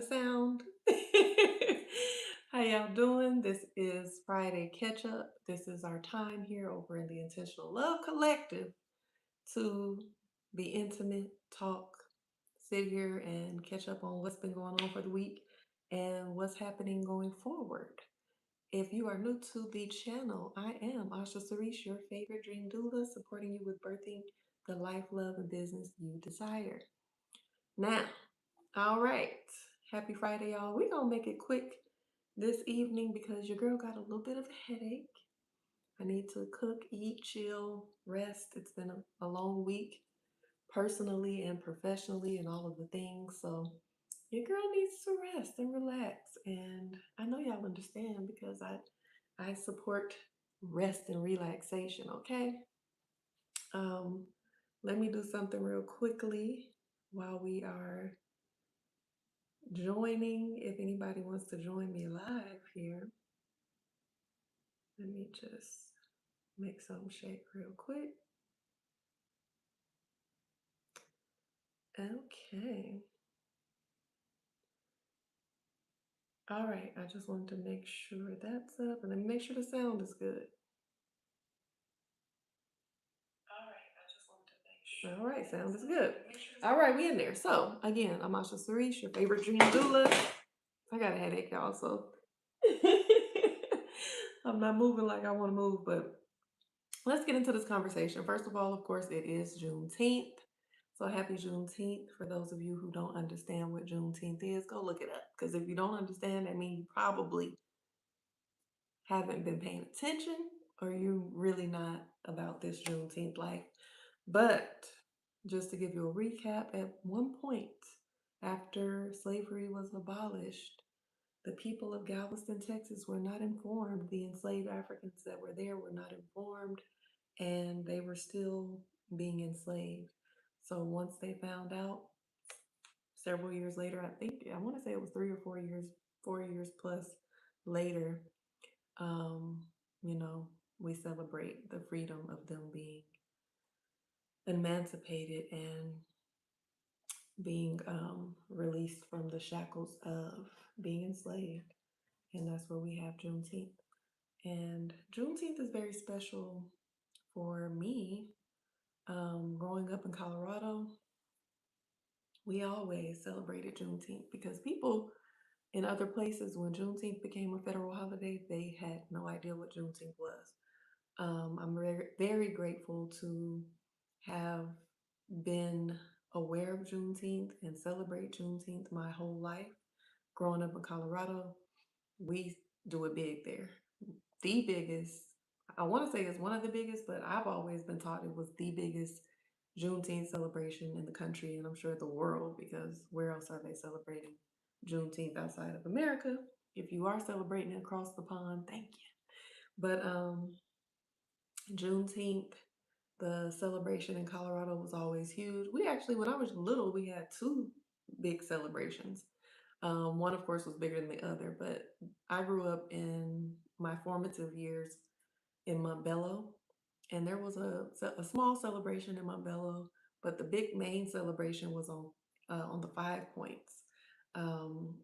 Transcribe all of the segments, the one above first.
the sound. How y'all doing? This is Friday Catch Up. This is our time here over in the Intentional Love Collective to be intimate, talk, sit here and catch up on what's been going on for the week and what's happening going forward. If you are new to the channel, I am Osha Cerese, your favorite dream doula, supporting you with birthing the life, love, and business you desire. Now, all right. Happy Friday, y'all. We're going to make it quick this evening because your girl got a little bit of a headache. I need to cook, eat, chill, rest. It's been a long week, personally and professionally, and all of the things. So, your girl needs to rest and relax. And I know y'all understand because I support rest and relaxation, okay? Um, Let me do something real quickly while we are joining. If anybody wants to join me live here, let me just make some shake real quick. Okay. All right. I just wanted to make sure that's up and then make sure the sound is good. All right. Sound is good. All right. We in there. So again, I'm Asha Cerese, your favorite dream doula. I got a headache, y'all. So I'm not moving like I want to move, but let's get into this conversation. First of all, of course, it is Juneteenth. So happy Juneteenth. For those of you who don't understand what Juneteenth is, go look it up. Because if you don't understand, that means you probably haven't been paying attention or you really not about this Juneteenth life. But just to give you a recap, at one point after slavery was abolished, the people of Galveston, Texas were not informed. The enslaved Africans that were there were not informed, and they were still being enslaved. So once they found out, several years later, I want to say it was 3 or 4 years, 4 years plus later, um, you know, we celebrate the freedom of them being emancipated and being released from the shackles of being enslaved. And that's where we have Juneteenth. And Juneteenth is very special for me. Growing up in Colorado, we always celebrated Juneteenth because people in other places, when Juneteenth became a federal holiday, they had no idea what Juneteenth was. I'm very, very grateful to have been aware of Juneteenth and celebrate Juneteenth my whole life. Growing up in Colorado, we do it big there. The biggest, I want to say it's one of the biggest, but I've always been taught it was the biggest Juneteenth celebration in the country, and I'm sure the world, because where else are they celebrating Juneteenth outside of America? If you are celebrating across the pond, thank you. But Juneteenth, the celebration in Colorado was always huge. We actually, when I was little, we had two big celebrations. One, of course, was bigger than the other, but I grew up in my formative years in Montbello, and there was a small celebration in Montbello, but the big main celebration was on the Five Points.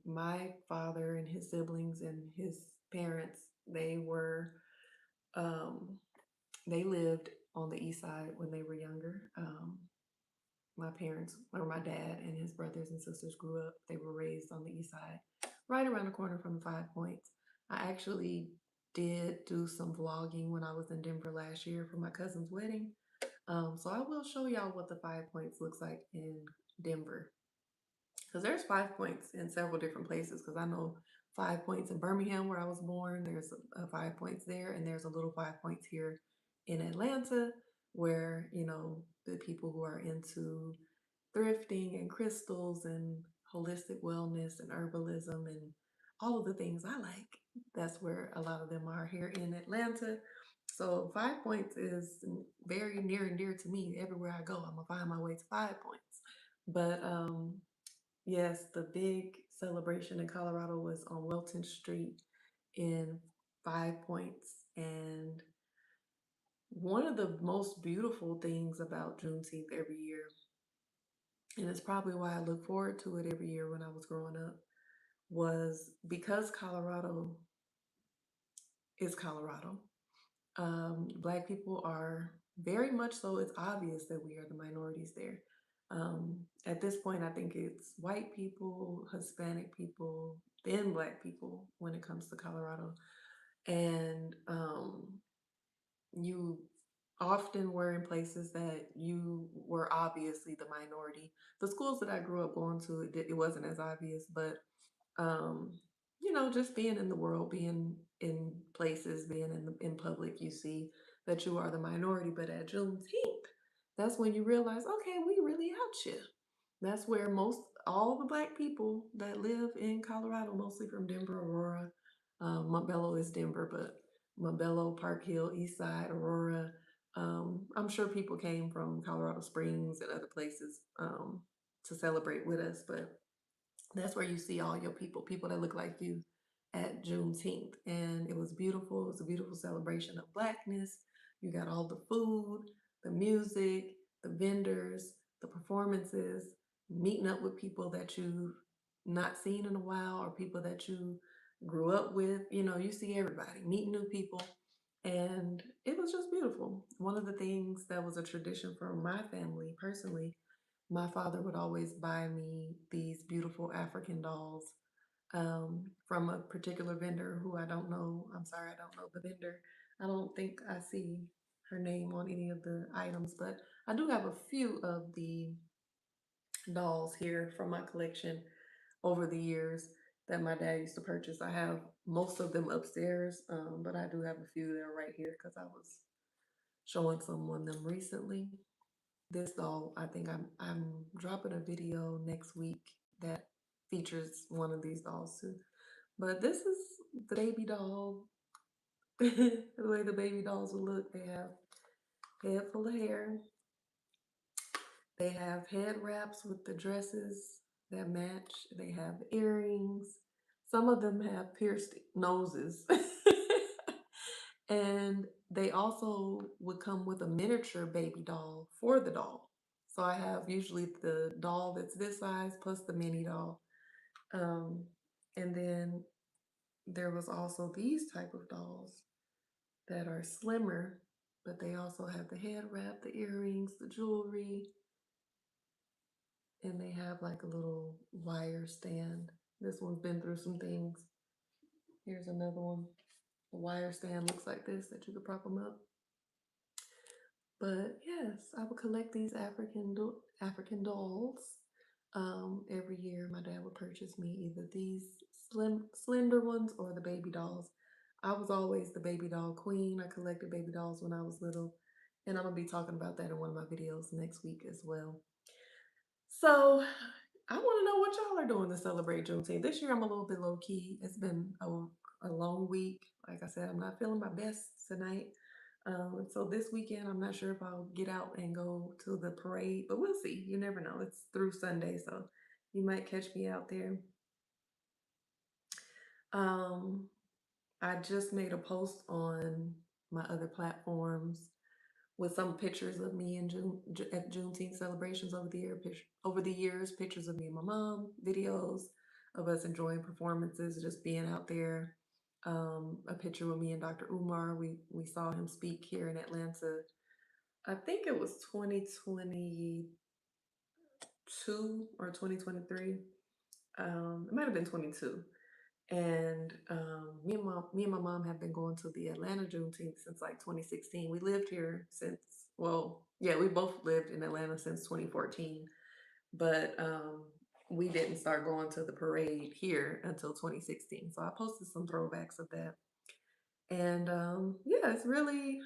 My father and his siblings and his parents, um, they lived on the east side when they were younger. My parents, or my dad and his brothers and sisters grew up. They were raised on the east side, right around the corner from the Five Points. I actually did do some vlogging when I was in Denver last year for my cousin's wedding. So I will show y'all what the Five Points looks like in Denver. Because there's Five Points in several different places. Because I know Five Points in Birmingham, where I was born. There's a Five Points there, and there's a little Five Points here in Atlanta, where the people who are into thrifting and crystals and holistic wellness and herbalism and all of the things I like. That's where a lot of them are here in Atlanta. So Five Points is very near and dear to me. Everywhere I go, I'm gonna find my way to Five Points. But yes, the big celebration in Colorado was on Welton Street in Five Points. And one of the most beautiful things about Juneteenth every year, and it's probably why I look forward to it every year when I was growing up, was because Colorado is Colorado. Black people are very much so, it's obvious that we are the minorities there. At this point, I think it's white people, Hispanic people, then Black people when it comes to Colorado. And you often were in places that you were obviously the minority. The schools that I grew up going to, it wasn't as obvious, but um, just being in the world, being in places, being in public, you see that you are the minority. But at Juneteenth, that's when you realize, okay, we really out here. That's where all the Black people that live in Colorado, mostly from Denver, Aurora, Montbello is Denver, but Montbello, Park Hill, East Side, Aurora. I'm sure people came from Colorado Springs and other places to celebrate with us, but that's where you see all your people that look like you at Juneteenth. And it was beautiful. It was a beautiful celebration of Blackness. You got all the food, the music, the vendors, the performances, meeting up with people that you've not seen in a while or people that you grew up with. You see everybody, meeting new people. And it was just beautiful. One of the things that was a tradition for my family personally, my father would always buy me these beautiful African dolls from a particular vendor who I don't know. I'm sorry, I don't know the vendor. I don't think I see her name on any of the items, but I do have a few of the dolls here from my collection over the years that my dad used to purchase. I have most of them upstairs, but I do have a few that are right here because I was showing someone them recently. This doll, I think I'm dropping a video next week that features one of these dolls too. But this is the baby doll. The way the baby dolls will look, they have head full of hair. They have head wraps with the dresses that match. They have earrings. Some of them have pierced noses. And they also would come with a miniature baby doll for the doll. So I have usually the doll that's this size plus the mini doll. Um, and then there was also these type of dolls that are slimmer, but they also have the head wrap, the earrings, the jewelry, and they have like a little wire stand. This one's been through some things. Here's another one. The wire stand looks like this that you could prop them up. But yes, I would collect these African dolls. Every year, my dad would purchase me either these slender ones or the baby dolls. I was always the baby doll queen. I collected baby dolls when I was little, and I'm gonna be talking about that in one of my videos next week as well. So I want to know what y'all are doing to celebrate Juneteenth. This year I'm a little bit low key. It's been a long week. Like I said, I'm not feeling my best tonight. So this weekend, I'm not sure if I'll get out and go to the parade, but we'll see. You never know. It's through Sunday, so you might catch me out there. Um, I just made a post on my other platforms with some pictures of me in at Juneteenth celebrations over the years, pictures of me and my mom, videos of us enjoying performances, just being out there. A picture with me and Dr. Umar. We saw him speak here in Atlanta. I think it was 2022 or 2023. It might have been 22. And me and my mom have been going to the Atlanta Juneteenth since like 2016. We lived here since, well, yeah, we both lived in Atlanta since 2014, but we didn't start going to the parade here until 2016. So I posted some throwbacks of that. And yeah, it's really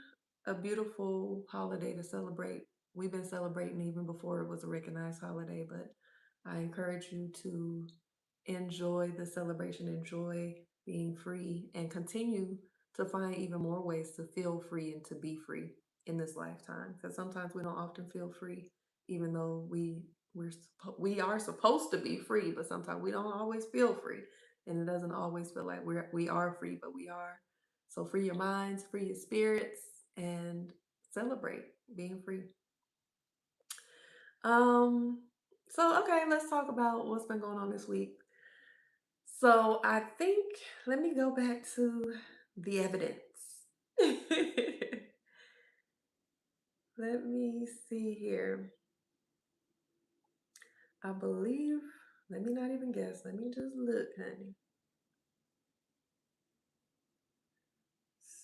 a beautiful holiday to celebrate. We've been celebrating even before it was a recognized holiday, but I encourage you to enjoy the celebration, enjoy being free, and continue to find even more ways to feel free and to be free in this lifetime. Because sometimes we don't often feel free, even though we are supposed to be free, but sometimes we don't always feel free, and it doesn't always feel like we are free, but we are. So free your minds, free your spirits, and celebrate being free. Um, so okay, let's talk about what's been going on this week. So I think, let me go back to the evidence. Let me see here. I believe, let me not even guess. Let me just look, honey.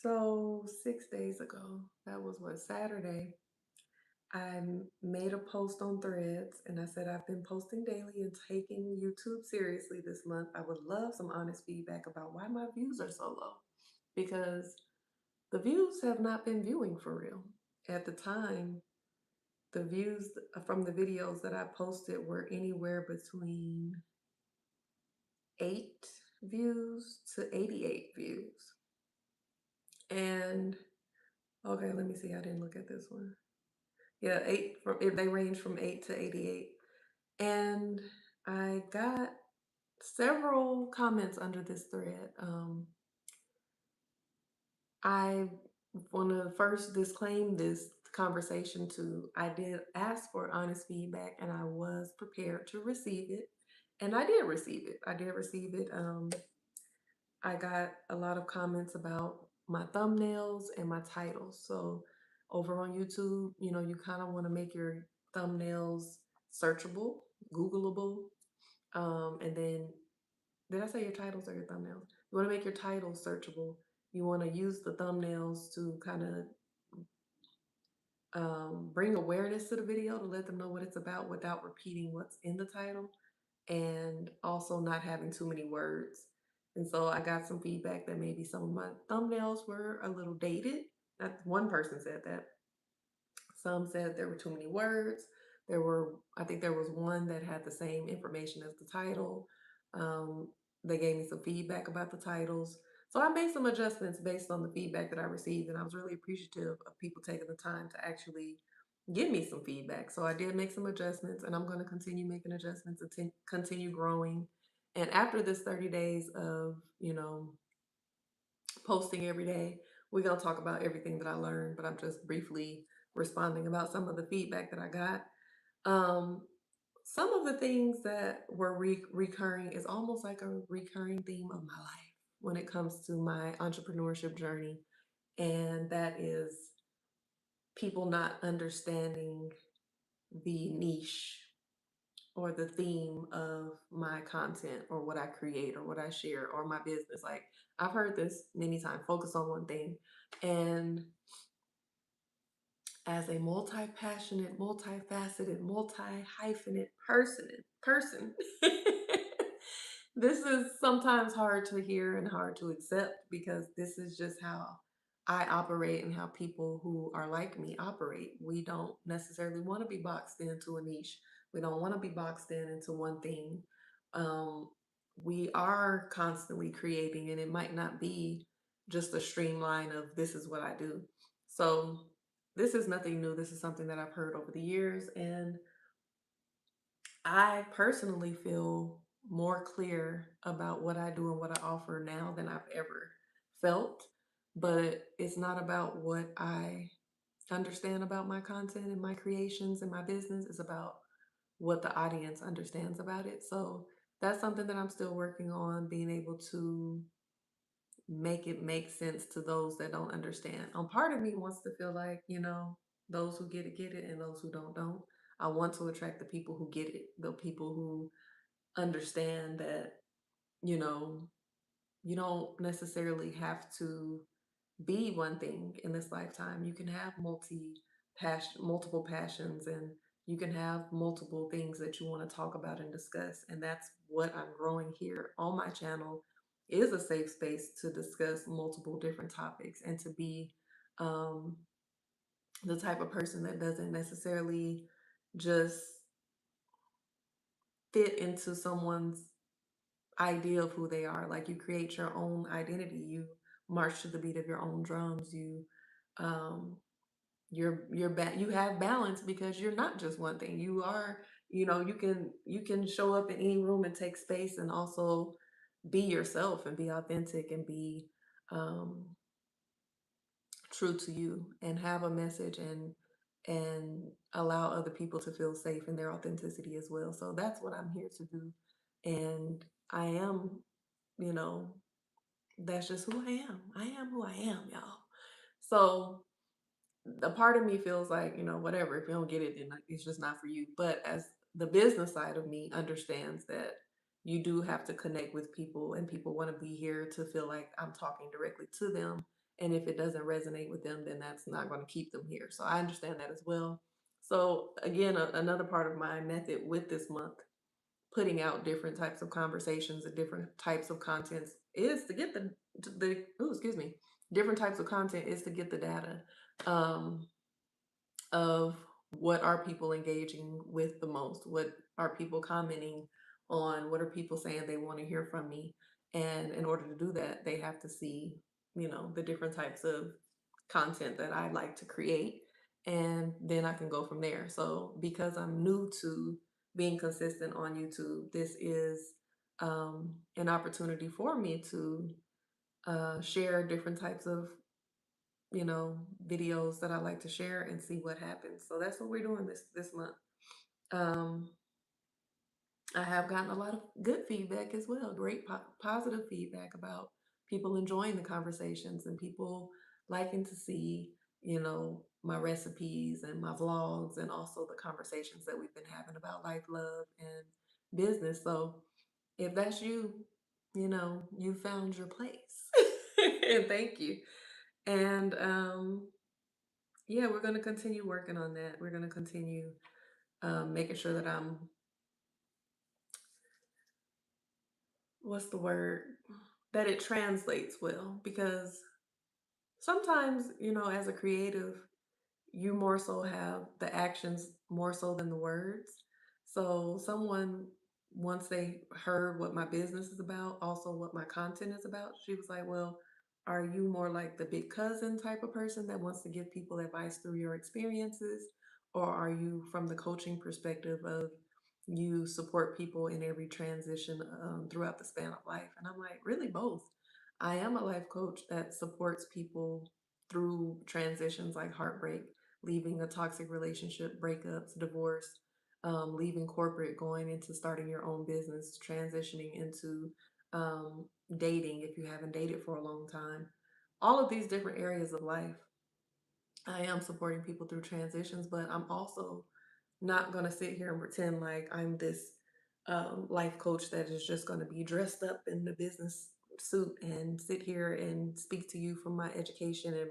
So 6 days ago, that was what, Saturday, made a post on Threads and I said, I've been posting daily and taking YouTube seriously this month. I would love some honest feedback about why my views are so low because the views have not been viewing for real. At the time, the views from the videos that I posted were anywhere between 8 views to 88 views. And okay, let me see. I didn't look at this one. Yeah, they range from 8 to 88. And I got several comments under this thread. I want to first disclaim this conversation too. I did ask for honest feedback and I was prepared to receive it. And I did receive it. I did receive it. I got a lot of comments about my thumbnails and my titles. So over on YouTube, you kind of want to make your thumbnails searchable, Googleable. And then, did I say your titles or your thumbnails? You want to make your titles searchable. You want to use the thumbnails to kind of bring awareness to the video to let them know what it's about without repeating what's in the title and also not having too many words. And so I got some feedback that maybe some of my thumbnails were a little dated. That one person said that. Some said there were too many words. I think there was one that had the same information as the title. Um, they gave me some feedback about the titles. So I made some adjustments based on the feedback that I received, and I was really appreciative of people taking the time to actually give me some feedback. So I did make some adjustments, and I'm going to continue making adjustments and continue growing. And after this 30 days of, posting every day. We're going to talk about everything that I learned, but I'm just briefly responding about some of the feedback that I got. Um, some of the things that were recurring is almost like a recurring theme of my life when it comes to my entrepreneurship journey, and that is people not understanding the niche or the theme of my content or what I create or what I share or my business. Like I've heard this many times, focus on one thing. And as a multi-passionate, multifaceted, multi-hyphenate person, this is sometimes hard to hear and hard to accept because this is just how I operate and how people who are like me operate. We don't necessarily want to be boxed into a niche. We don't want to be boxed into one thing. Um, we are constantly creating, and it might not be just a streamline of this is what I do. So this is nothing new. This is something that I've heard over the years, and I personally feel more clear about what I do and what I offer now than I've ever felt. But it's not about what I understand about my content and my creations and my business. It's about what the audience understands about it. So that's something that I'm still working on, being able to make it make sense to those that don't understand. Part of me wants to feel like, those who get it, and those who don't. I want to attract the people who get it, the people who understand that, you know, you don't necessarily have to be one thing in this lifetime. You can have multiple passions, and you can have multiple things that you want to talk about and discuss. And that's what I'm growing here on my channel, is a safe space to discuss multiple different topics and to be um, the type of person that doesn't necessarily just fit into someone's idea of who they are. Like you create your own identity. You march to the beat of your own drums. Um, you have balance because you're not just one thing. You are, you can show up in any room and take space and also be yourself and be authentic and be um, true to you and have a message and allow other people to feel safe in their authenticity as well. So that's what I'm here to do. And I am you know, that's just who I am. I am who I am, y'all. So a part of me feels like, whatever, if you don't get it, then it's just not for you. But as the business side of me understands that you do have to connect with people, and people want to be here to feel like I'm talking directly to them. And if it doesn't resonate with them, then that's not going to keep them here. So I understand that as well. So again, another part of my method with this month, putting out different types of conversations and different types of contents, is to get the oh, excuse me, different types of content is to get the data. Um, of what are people engaging with the most, what are people commenting on, what are people saying they want to hear from me. And in order to do that, they have to see, the different types of content that I like to create, and then I can go from there. So because I'm new to being consistent on YouTube, this is an opportunity for me to share different types of videos that I like to share and see what happens. So that's what we're doing this month. Um, I have gotten a lot of good feedback as well, great positive feedback about people enjoying the conversations and people liking to see, my recipes and my vlogs, and also the conversations that we've been having about life, love, and business. So if that's you, you found your place. And thank you. And yeah, we're going to continue working on that. We're going to continue making sure that what's the word? That it translates well. Because sometimes, as a creative, you more so have the actions more so than the words. So someone, once they heard what my business is about, also what my content is about, she was like, well, are you more like the big cousin type of person that wants to give people advice through your experiences? Or are you from the coaching perspective of you support people in every transition throughout the span of life? And I'm like, really both. I am a life coach that supports people through transitions like heartbreak, leaving a toxic relationship, breakups, divorce, leaving corporate, going into starting your own business, transitioning into um, dating if you haven't dated for a long time. All of these different areas of life, I am supporting people through transitions, but I'm also not going to sit here and pretend like I'm this life coach that is just going to be dressed up in the business suit and sit here and speak to you from my education and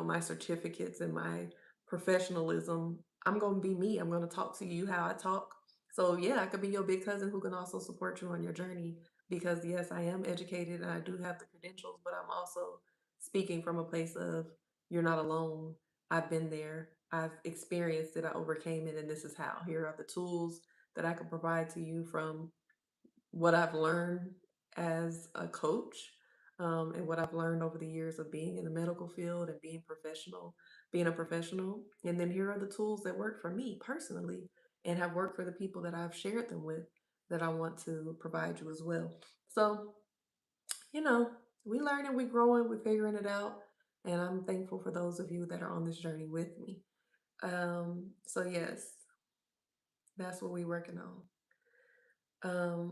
my certificates and my professionalism. I'm going to be me. I'm going to talk to you how I talk. So yeah, I could be your big cousin who can also support you on your journey, because yes, I am educated and I do have the credentials, but I'm also speaking from a place of, you're not alone. I've been there. I've experienced it. I overcame it. And this is how. Here are the tools that I can provide to you from what I've learned as a coach, and what I've learned over the years of being in the medical field and being a professional. And then here are the tools that work for me personally and have worked for the people that I've shared them with, that I want to provide you as well. So, you know, we learning, we growing, we figuring it out. And I'm thankful for those of you that are on this journey with me. So yes, that's what we're working on.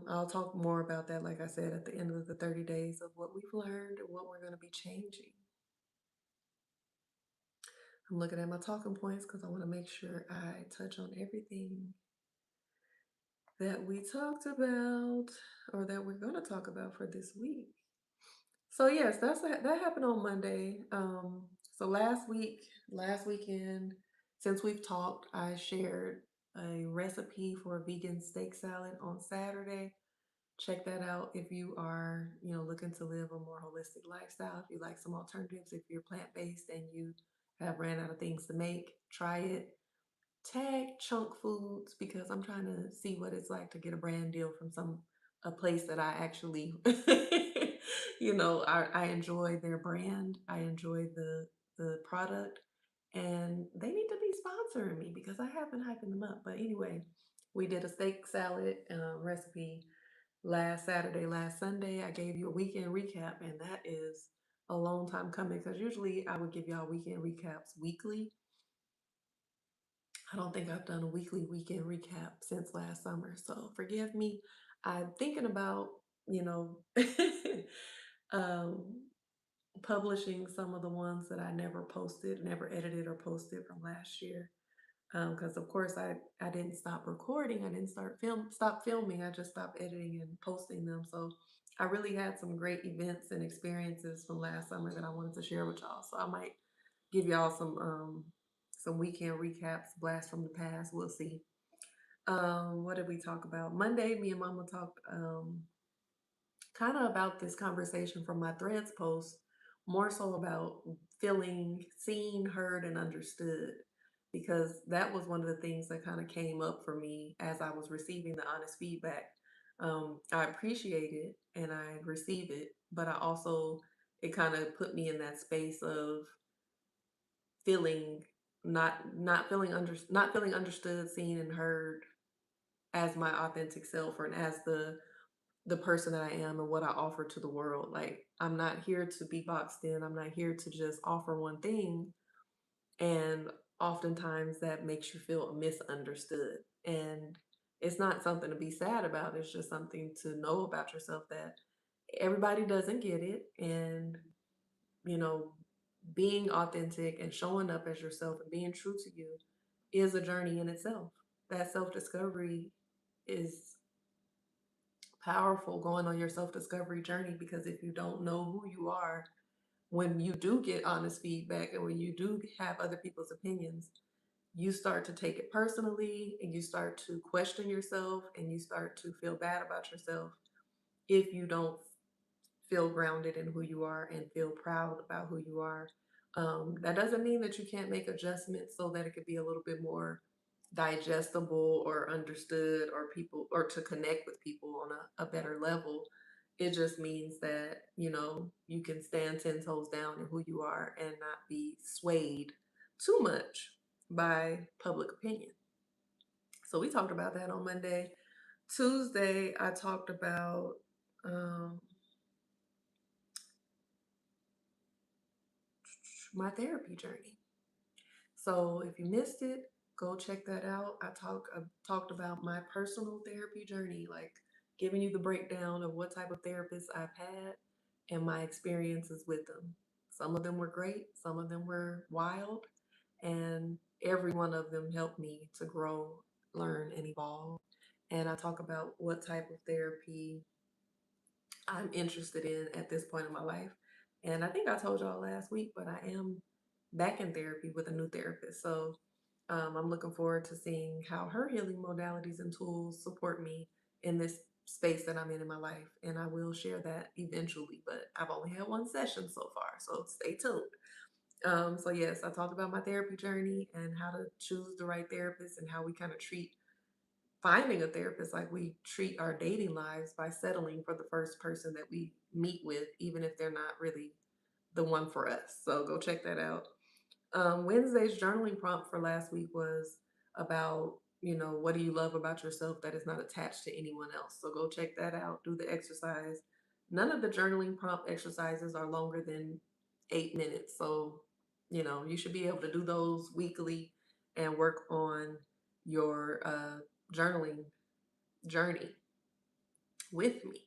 I'll talk more about that, like I said, at the end of the 30 days of what we've learned and what we're going to be changing. I'm looking at my talking points because I want to make sure I touch on everything that we talked about, or that we're going to talk about for this week. So yes, that happened on Monday. So last weekend, since we've talked, I shared a recipe for a vegan steak salad on Saturday. Check that out if you are, looking to live a more holistic lifestyle. If you like some alternatives, if you're plant-based and you have ran out of things to make, try it. Tag Chunk Foods, because I'm trying to see what it's like to get a brand deal from a place that I actually I enjoy their brand. I enjoy the product, and they need to be sponsoring me because I have been hyping them up. But anyway, we did a steak salad recipe last Saturday, last Sunday. I gave you a weekend recap, and that is a long time coming, because usually I would give y'all weekend recaps weekly. I don't think I've done a weekly weekend recap since last summer, so forgive me. I'm thinking about you know, um, publishing some of the ones that I never posted, never edited or posted from last year. Because of course I didn't stop recording, I didn't stop filming, I just stopped editing and posting them. So I really had some great events and experiences from last summer that I wanted to share with y'all. So I might give y'all some weekend recaps, blast from the past. We'll see. What did we talk about? Monday, me and Mama talked kind of about this conversation from my threads post, more so about feeling seen, heard, and understood. Because that was one of the things that kind of came up for me as I was receiving the honest feedback. I appreciate it and I receive it, but I also, it kind of put me in that space of feeling not feeling understood, seen, and heard as my authentic self, or as the person that I am and what I offer to the world. Like, I'm not here to be boxed in. I'm not here to just offer one thing. And oftentimes that makes you feel misunderstood. And it's not something to be sad about. It's just something to know about yourself, that everybody doesn't get it. And, you know, being authentic and showing up as yourself and being true to you is a journey in itself. That self discovery is powerful, going on your self discovery journey, because if you don't know who you are, when you do get honest feedback and when you do have other people's opinions, you start to take it personally and you start to question yourself and you start to feel bad about yourself if you don't feel grounded in who you are and feel proud about who you are. That doesn't mean that you can't make adjustments so that it could be a little bit more digestible or understood, or people, or to connect with people on a better level. It just means that, you can stand 10 toes down in who you are and not be swayed too much by public opinion. So we talked about that on Monday. Tuesday, I talked about um, my therapy journey. So if you missed it, go check that out. Talked about my personal therapy journey, like giving you the breakdown of what type of therapists I've had and my experiences with them. Some of them were great, some of them were wild, and every one of them helped me to grow, learn, and evolve. And I talk about what type of therapy I'm interested in at this point in my life. And I think I told y'all last week, but I am back in therapy with a new therapist. So I'm looking forward to seeing how her healing modalities and tools support me in this space that I'm in my life. And I will share that eventually, but I've only had one session so far. So stay tuned. So yes, I talked about my therapy journey and how to choose the right therapist and how we kind of treat finding a therapist like we treat our dating lives, by settling for the first person that we meet with, even if they're not really the one for us. So go check that out. Wednesday's journaling prompt for last week was about, what do you love about yourself that is not attached to anyone else? So go check that out. Do the exercise. None of the journaling prompt exercises are longer than 8 minutes. So, you should be able to do those weekly and work on your journaling journey with me.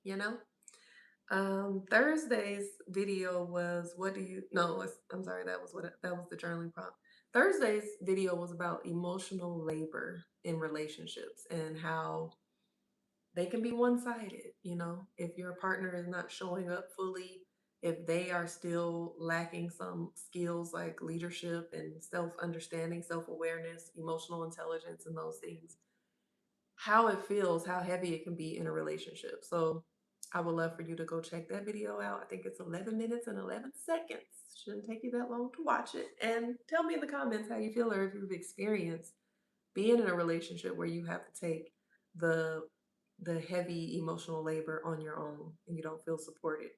Thursday's video was, what do you no I'm sorry, that was the journaling prompt. Thursday's video was about emotional labor in relationships and how they can be one-sided. If your partner is not showing up fully, if they are still lacking some skills like leadership and self-understanding, self-awareness, emotional intelligence, and those things, how it feels, how heavy it can be in a relationship. So I would love for you to go check that video out. I think it's 11 minutes and 11 seconds. Shouldn't take you that long to watch it. And tell me in the comments how you feel, or if you've experienced being in a relationship where you have to take the the heavy emotional labor on your own and you don't feel supported.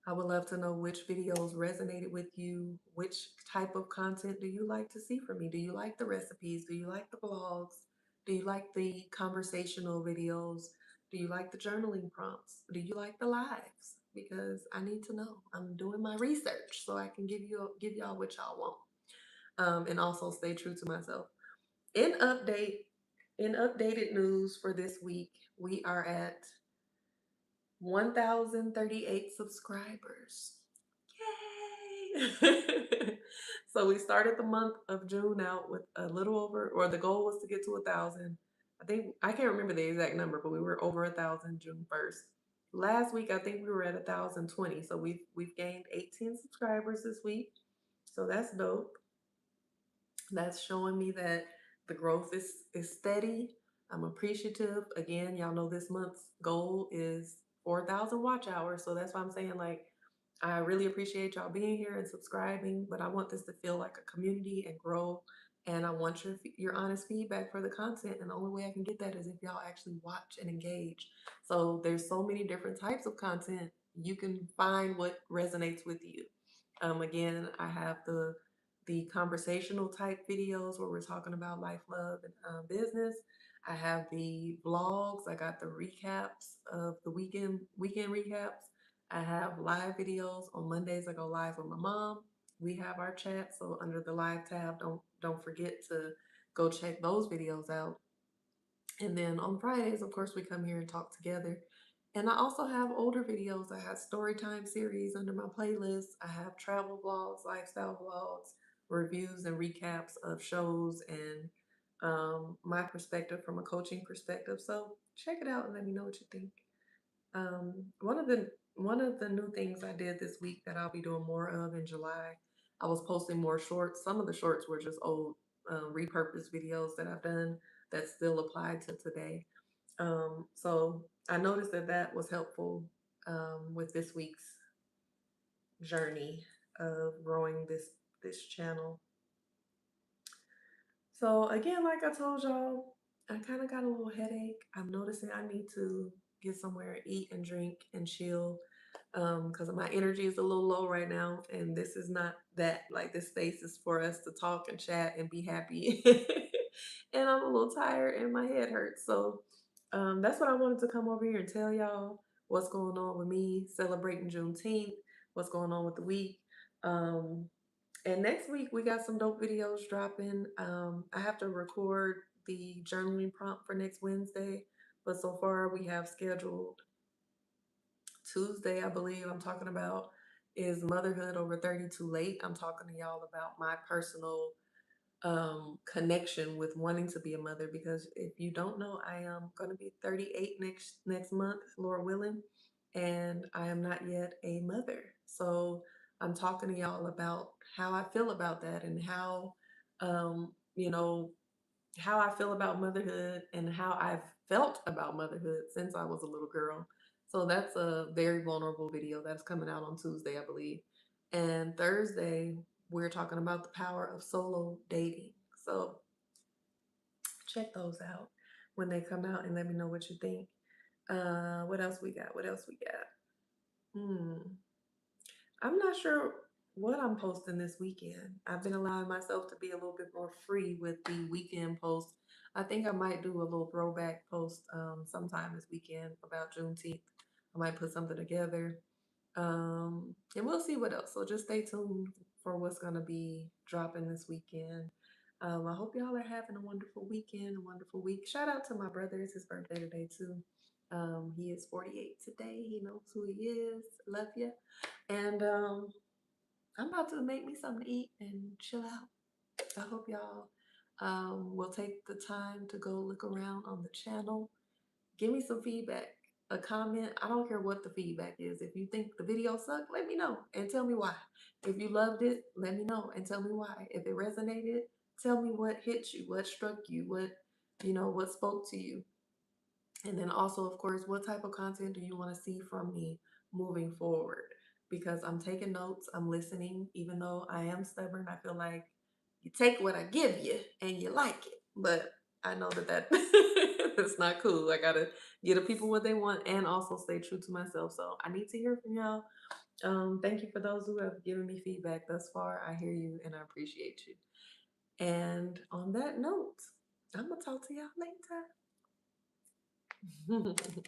I would love to know which videos resonated with you. Which type of content do you like to see from me? Do you like the recipes? Do you like the blogs? Do you like the conversational videos? Do you like the journaling prompts? Do you like the lives? Because I need to know. I'm doing my research so I can give y'all what y'all want. And also stay true to myself. In update, in updated news for this week, we are at 1,038 subscribers. Yay! So we started the month of June out with a little over, or the goal was to get to 1,000. I think I can't remember the exact number, but we were over 1,000 June 1st. Last week I think we were at 1,020. So we've gained 18 subscribers this week. So that's dope. That's showing me that the growth is steady. I'm appreciative. Again, y'all know this month's goal is 4,000 watch hours. So that's why I'm saying, like, I really appreciate y'all being here and subscribing, but I want this to feel like a community and grow. And I want your honest feedback for the content. And the only way I can get that is if y'all actually watch and engage. So there's so many different types of content. You can find what resonates with you. Again, I have the conversational type videos where we're talking about life, love, and business. I have the vlogs. I got the recaps of the weekend recaps. I have live videos on Mondays. I go live with my mom. We have our chat, so under the live tab, don't forget to go check those videos out. And then on Fridays, of course, we come here and talk together. And I also have older videos. I have story time series under my playlist. I have travel vlogs, lifestyle vlogs, reviews and recaps of shows and my perspective from a coaching perspective. So check it out and let me know what you think. One of the new things I did this week that I'll be doing more of in July, I was posting more shorts. Some of the shorts were just old repurposed videos that I've done that still apply to today. So I noticed that that was helpful with this week's journey of growing this channel. So again, like I told y'all, I kind of got a little headache. I'm noticing I need to get somewhere and eat and drink and chill because my energy is a little low right now, and this is not that. Like, this space is for us to talk and chat and be happy. And I'm a little tired and my head hurts. So that's what I wanted to come over here and tell y'all what's going on with me celebrating Juneteenth, what's going on with the week. Um, and next week we got some dope videos dropping. I have to record the journaling prompt for next Wednesday, but so far we have scheduled Tuesday, I believe I'm talking about is motherhood over 30 too late. I'm talking to y'all about my personal connection with wanting to be a mother, because if you don't know, I am going to be 38 next month, Lord willing, and I am not yet a mother. So I'm talking to y'all about how I feel about that and how you know how I feel about motherhood and how I've felt about motherhood since I was a little girl. So that's a very vulnerable video that's coming out on Tuesday, I believe. And Thursday, we're talking about the power of solo dating. So check those out when they come out and let me know what you think. What else we got? What else we got? Hmm. I'm not sure what I'm posting this weekend. I've been allowing myself to be a little bit more free with the weekend posts. I think I might do a little throwback post sometime this weekend about Juneteenth. I might put something together. And we'll see what else. So just stay tuned for what's going to be dropping this weekend. I hope y'all are having a wonderful weekend, a wonderful week. Shout out to my brother. It's his birthday today, too. He is 48 today. He knows who he is. Love you. And I'm about to make me something to eat and chill out. I hope y'all will take the time to go look around on the channel. Give me some feedback, a comment. I don't care what the feedback is. If you think the video sucked, let me know and tell me why. If you loved it, let me know and tell me why. If it resonated, tell me what hit you, what struck you, what spoke to you. And then also, of course, what type of content do you want to see from me moving forward? Because I'm taking notes, I'm listening, even though I am stubborn. I feel like you take what I give you and you like it. But I know that that's not cool. I gotta give the people what they want and also stay true to myself. So I need to hear from y'all. Thank you for those who have given me feedback thus far. I hear you and I appreciate you. And on that note, I'm gonna talk to y'all later.